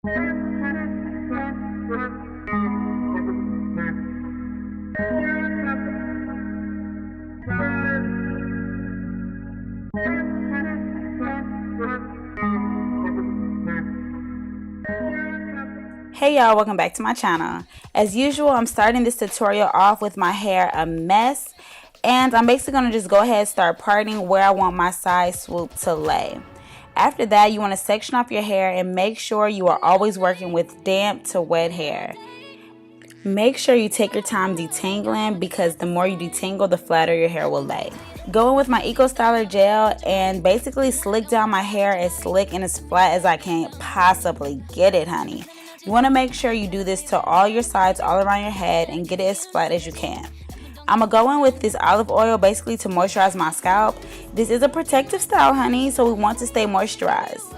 Hey y'all, welcome back to my channel. As usual, I'm starting this tutorial off with my hair a mess, and I'm basically going to just go ahead and start parting where I want my side swoop to lay. After that, you want to section off your hair and make sure you are always working with damp to wet hair. Make sure you take your time detangling, because the more you detangle, the flatter your hair will lay. Go in with my Eco Styler gel and basically slick down my hair as slick and as flat as I can possibly get it, honey. You want to make sure you do this to all your sides, all around your head, and get it as flat as you can. I'm going to go in with this olive oil basically to moisturize my scalp. This is a protective style, honey, so we want to stay moisturized.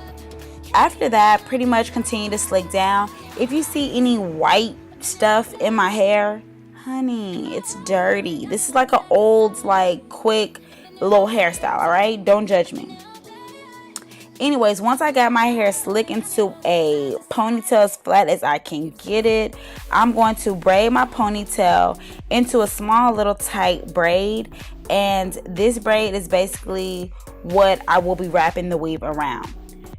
After that, pretty much continue to slick down. If you see any white stuff in my hair, honey, it's dirty. This is like an old, like, quick little hairstyle, alright? Don't judge me. Anyways, once I got my hair slick into a ponytail as flat as I can get it, I'm going to braid my ponytail into a small little tight braid. And this braid is basically what I will be wrapping the weave around.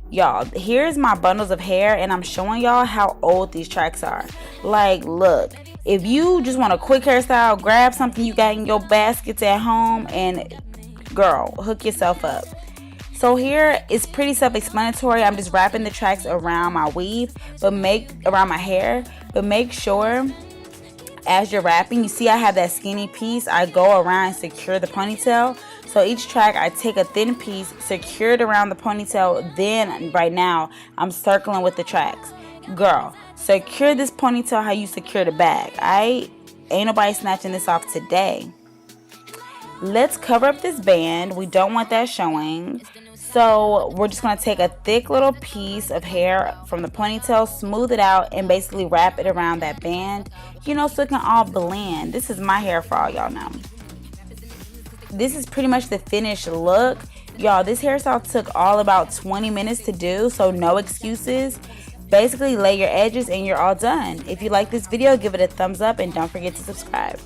Y'all, here's my bundles of hair, and I'm showing y'all how old these tracks are. Like, look, if you just want a quick hairstyle, grab something you got in your baskets at home and, girl, hook yourself up. So here it's pretty self-explanatory. I'm just wrapping the tracks around my weave, around my hair, but make sure as you're wrapping, you see I have that skinny piece. I go around and secure the ponytail. So each track I take a thin piece, secure it around the ponytail, then right now I'm circling with the tracks. Girl, secure this ponytail how you secure the bag. Ain't nobody snatching this off today. Let's cover up this band. We don't want that showing. So we're just going to take a thick little piece of hair from the ponytail, smooth it out, and basically wrap it around that band, you know, so it can all blend. This is my hair for all y'all know. This is pretty much the finished look. Y'all, this hairstyle took all about 20 minutes to do, so no excuses. Basically lay your edges and you're all done. If you like this video, give it a thumbs up and don't forget to subscribe.